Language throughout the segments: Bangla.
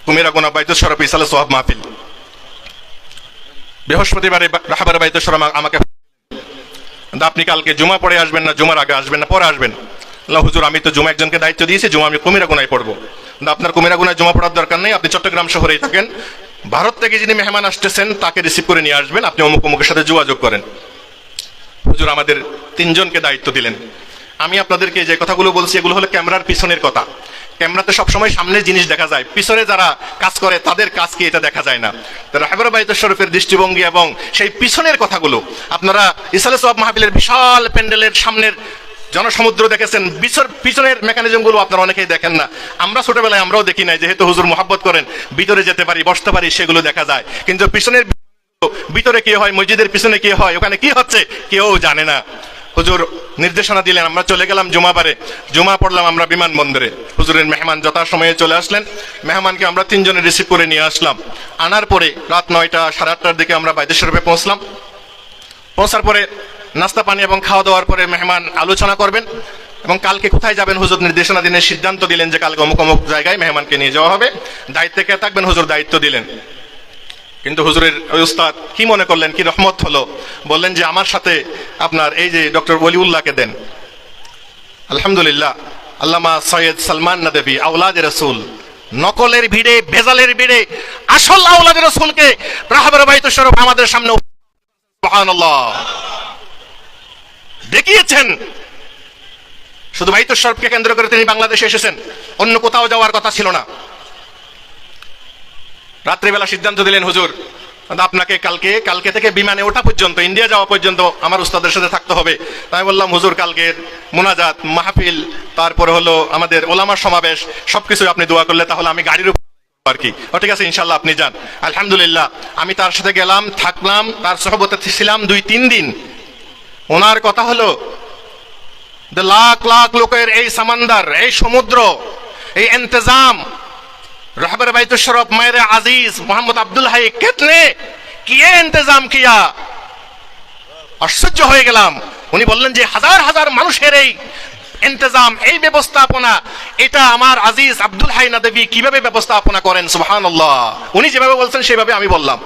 কুমিরাগোনা বাইতুল শরফ ইসালে সোহাব মাহফিল। বৃহস্পতিবারে রাহাবার বাইতুল শরফ আমাকে আপনি কালকে জুমা পড়ে আসবেন না জুমার আগে আসবেন না পরে আসবেন? হুজুর আমি তো জুমা একজনকে দায়িত্ব দিয়েছি, জুমা আমি কুমিরাগোনায় পড়বো। আপনার কুমিরাগোনায় জুমা পড়ার দরকার নেই, আপনি চট্টগ্রাম শহরেই থাকেন, ভারত থেকে যিনি মেহমান আসতেছেন তাকে রিসিভ করে নিয়ে আসবেন, আপনি অমুক অমুকের সাথে যোগাযোগ করেন। হুজুর আমাদের 3 জনকে দায়িত্ব দিলেন। আমি আপনাদেরকে যে কথাগুলো বলছি এগুলো হলো ক্যামেরার পিছনের কথা। ক্যামেরাতে সবসময় সামনের জিনিস দেখা যায়, পিছনে যারা কাজ করে তাদের কাজ কি এটা দেখা যায় না। রাহাবার বাইতুল শরীফের দৃষ্টিভঙ্গি এবং সেই পিছনের কথাগুলো আপনারা ইসালে সোহাব মাহফিলের বিশাল প্যান্ডেলের সামনের জনসমুদ্র দেখেছেন, পিছনের মেকানিজম গুলো আপনারা অনেকেই দেখেন না। আমরা ছোটবেলায় আমরাও দেখি নাই, যেহেতু হুজুর মোহাব্বত করেন ভিতরে যেতে পারি বসতে পারি সেগুলো দেখা যায়, কিন্তু পিছনের ভিতরে কি হয়, মসজিদের পিছনে কি হয়, ওখানে কি হচ্ছে কেউ জানে না। হুজুর নির্দেশনা দিলেন, আমরা চলে গেলাম জুমাবারে, জুমা পড়লাম আমরা বিমানবন্দরে। হুজুরের মেহমান যথাসময়ে চলে আসলেন, মেহমানকে আমরা 3 জনে রিসিভ করে নিয়ে আসলাম। আনার পরে রাত 9টা সাড়ে 8টার দিকে আমরা বাইতুল শরীফে পৌঁছলাম। পৌঁছার পরে নাস্তা পানি এবং খাওয়া দাওয়ার পরে মেহমান আলোচনা করবেন এবং কালকে কোথায় যাবেন হুজুর নির্দেশনা দিলেন, সিদ্ধান্ত দিলেন যে কালকে অমুক অমুক জায়গায় মেহমানকে নিয়ে যাওয়া হবে, দায়িত্বে কে থাকবেন হুজুর দায়িত্ব দিলেন। কিন্তু হুজুরের উস্তাদ কি মনে করলেন, কি রহমত হলো, বললেন যে আমার সাথে আপনার এই যে ডক্টর ওলিউল্লাহকে দেন। আলহামদুলিল্লাহ, আল্লামা সৈয়দ সালমান নদভী আওলাদ রাসূল, নকলের ভিড়ে ভেজালের ভিড়ে আসল আওলাদ রাসূলকে রাহাবার বাইতুল শরীফ আমাদের সামনে সুবহানাল্লাহ দেখিয়েছেন। শুধু বাইতুল শরীফকে কেন্দ্র করে তিনি বাংলাদেশে এসেছেন, অন্য কোথাও যাওয়ার কথা ছিল না। রাত্রিবেলা সিদ্ধান্ত দিলেন হুজুর আপনাকে কালকে থেকে বিমানে ওঠা পর্যন্ত, ইন্ডিয়া যাওয়া পর্যন্ত আমার উস্তাদের সাথে থাকতে হবে। তাই বললাম হুজুর কালকের মুনাজাত মাহফিল, তারপরে হলো আমাদের ওলামা সমাবেশ, সবকিছু আপনি দোয়া করলে তাহলে আমি গাড়ির উপর আর কি। ঠিক আছে ইনশাল্লাহ আপনি যান। আলহামদুলিল্লাহ আমি তার সাথে গেলাম, থাকলাম, তার সহবতে ছিলাম 2-3 দিন। ওনার কথা হলো লাখ লাখ লোকের এই সামান্দার, এই সমুদ্র, এই ইন্তজাম रहबर बैतुल शरफ मेरे अजीज मोहम्मद अब्दुल हाई कितने किए इंतजाम किया। আশ্চর্য হয়ে গেলাম। উনি বললেন যে হাজার হাজার মানুষের এই ইন্তজাম, এই ব্যবস্থাপনা, এটা আমার আজিজ আব্দুল হাই নদভী কিভাবে ব্যবস্থাপনা করেন। সুবহানাল্লাহ, উনি যেভাবে বলছেন সেভাবে আমি বললাম।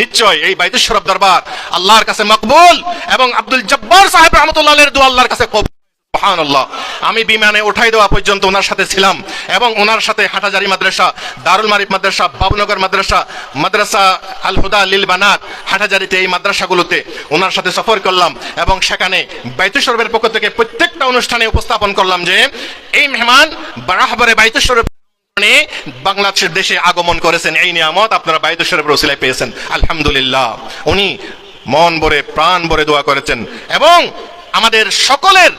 নিশ্চয় এই বাইতুল শরফ দরবার আল্লাহর কাছে মকবুল এবং আব্দুল জব্বার সাহেব রহমতুল্লাহ আলাইহির দোয়া আল্লাহর কাছে কবুল। সুবহানাল্লাহ, আমি বিমানে উঠাই দেওয়া পর্যন্ত ওনার সাথে ছিলাম এবং ওনার সাথে হাটাজারি মাদ্রাসা, দারুল মারিফ মাদ্রাসা, বাবুনগর মাদ্রাসা, মাদ্রাসা আল হুদা লিল বানাত, হাটাজারিতে এই মাদ্রাসাগুলোতে ওনার সাথে সফর করলাম এবং সেখানে বাইতুল শরফের পক্ষ থেকে প্রত্যেকটা অনুষ্ঠানে উপস্থাপন করলাম যে এই মেহমান রাহবারে বাইতুল শরফ বাংলাদেশের দেশে আগমন করেছেন, এই নিয়ামত আপনারা বাইতুল শরীফের ওসিলায় পেয়েছেন। আলহামদুলিল্লাহ, উনি মন ভরে প্রাণ ভরে দোয়া করেছেন এবং আমাদের সকলের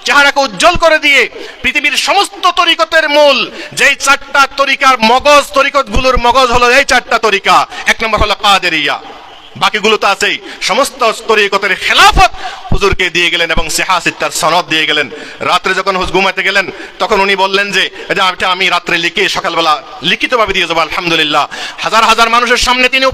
চেহারাকে উজ্জ্বল করে দিয়ে পৃথিবীর সমস্ত তরিকতের মূল যেই 4টা তরিকার মগজ, তরিকতগুলোর মগজ হলো এই 4টা তরিকা। 1 নম্বর হলো কাদেরিয়া, বাকিগুলো তো আছেই। সমস্ত তরিকতের খেলাফত হুজুরকে দিয়ে গেলেন এবং সিহাসিত্তার সনদ দিয়ে গেলেন। রাত্রে যখন হুজুর ঘুমাতে গেলেন তখন উনি বললেন যে এটা আমি রাত্রে লিখে সকালবেলা লিখিতভাবে দিয়ে যাবো। আলহামদুলিল্লাহ, হাজার হাজার মানুষের সামনে তিনি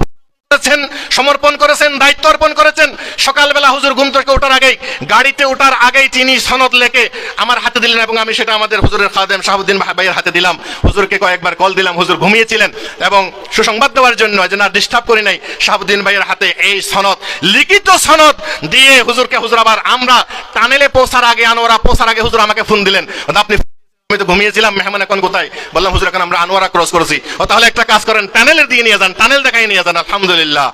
সমর্পণ করেছেন, দায়িত্ব অর্পণ করেছেন। সকালবেলা হুজুর ঘুম থেকে ওঠার আগেই, গাড়িতে ওঠার আগেই তিনি সনদ লেখে আমার হাতে দিলেন এবং আমি সেটা আমাদের হুজুরের খাদেম শাহাবুদ্দিন ভাইয়ের হাতে দিলাম। হুজুরকে কয়েকবার কল দিলাম, হুজুর ঘুমিয়েছিলেন এবং সুসংবাদ দেওয়ার জন্য যেন আর ডিস্টার্ব করি নাই, শাহাবুদ্দিন ভাইয়ের হাতে এই সনদ, লিখিত সনদ দিয়ে হুজুরকে, হুজুর আবার আমরা টানেলে পৌঁছার আগে, আনোয়ারা পৌঁছার আগে হুজুর আমাকে ফোন দিলেন, আপনি আমি তো ঘুমিয়েছিলাম, মেহমান এখন কোথায়? বললাম হুজুর এখন আমরা আনোয়ারা ক্রস করেছি। তাহলে একটা কাজ করেন, টানেলের দিয়ে নিয়ে যান, টানেল দেখাই নিয়ে যান। আলহামদুলিল্লাহ,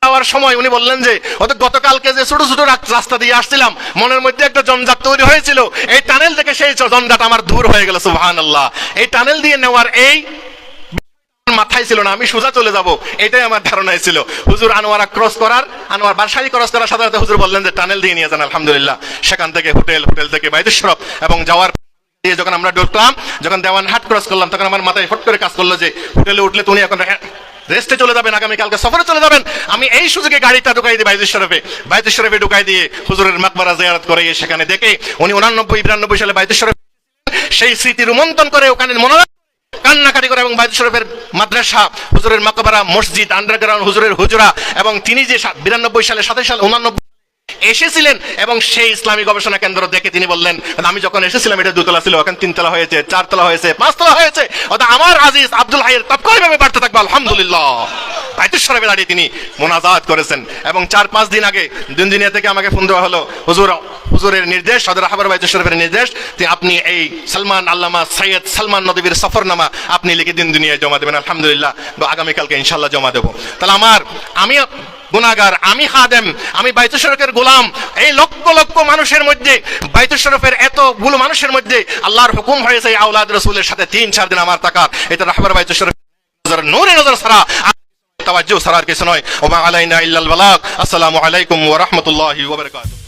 যাওয়ার সময় উনি বললেন যে গতকালকে যে ছোট ছোট রাস্তা দিয়ে আসছিলাম মনের মধ্যে একটা জঞ্জাট তৈরি হয়েছিল, এই টানেল থেকে সেই জঞ্জাট আমার দূর হয়ে গেল। সুবহানাল্লাহ, এই টানেল দিয়ে নেওয়ার এই মাথায় ছিল না, আমি সোজা চলে যাব এটাই আমার ধারণায় ছিল। হুজুর আনোয়ারা ক্রস করার, আনোয়ার বারসাই ক্রস করার সাথে সাথে হুজুর বললেন যে টানেল দিয়ে নিয়ে যান। আলহামদুলিল্লাহ, সেখান থেকে হোটেল থেকে বাইতুল শরফ এবং যাওয়ার যখন আমরা ঢুকলাম, যখন দেওয়ানহাট ক্রস করলাম তখন আমার মাথায় ফট করে কাজ করলো যে হোটেলে উঠলে তুমি এখন রেস্টে চলে যাবেন, আগামীকালকে সফরে চলে যাবেন। আমি এই সুযোগে গাড়িটা ঢুকাই দিই বাইতুল শরফে ঢুকাই দিয়ে হুজুরের মাকবারা জিয়ারত করে সেখানে দেখে উনি 89-92 সালে বাইতুল শরফ সেই স্মৃতি রোমন্থন করে ওখানে কান্নাকাটি করে এবং বাইতুল শরফের মাদ্রাসা, হুজুরের মাকবারা, মসজিদ, আন্ডারগ্রাউন্ড, হুজুরের হুজরা এবং তিনি যে 92 সালে 27 সালে 89 এসেছিলেন এবং সেই ইসলামী গবেষণা কেন্দ্র দেখে তিনি বললেন, আমি যখন এসেছিলাম এটা 2 তলা ছিল, এখন 3 তলা হয়েছে, 4 তলা হয়েছে, 5 তলা হয়েছে। অর্থাৎ আমার আজিজ আব্দুল হাইয়ের তাৎক্ষণিকভাবে বাড়তে থাকবে আলহামদুলিল্লাহ। বাইতুল শরীফে দাঁড়িয়ে তিনি মোনাজাত করেছেন। এবং 4-5 দিন আগে দুনিয়া থেকে আমাকে ফোন দেওয়া হলো, হুজুরের নির্দেশ, সদর রাহবার বাইতুল শরীফের নির্দেশ, আপনি এই সালমান আল্লামা সৈয়দ সালমান নদীর সফরনামা আপনি লিখে দুনিয়ায় জমা দেবেন। আলহামদুলিল্লাহ, আগামীকালকে ইনশাল্লাহ জমা দেবো। তাহলে আমি গুনাহগার, আমি খাদেম, আমি বাইতুল শরীফের গোলাম। এই লক্ষ লক্ষ মানুষের মধ্যে, বাইতুল শরীফের এতগুলো মানুষের মধ্যে আল্লাহর হুকুম হয়েছে আওলাদ রাসূলের সাথে 3-4 দিন আমার থাকার। এটা রাহবার বাইতুল শরীফ নূরে নজর ছাড়া তাওয়াজ্জুহ ছাড়া আর কিছু নয়। ওয়া মা আলাইনা ইল্লাল বালাগ। আসসালামু আলাইকুম ওয়া রাহমাতুল্লাহি ওয়া বারাকাতুহু।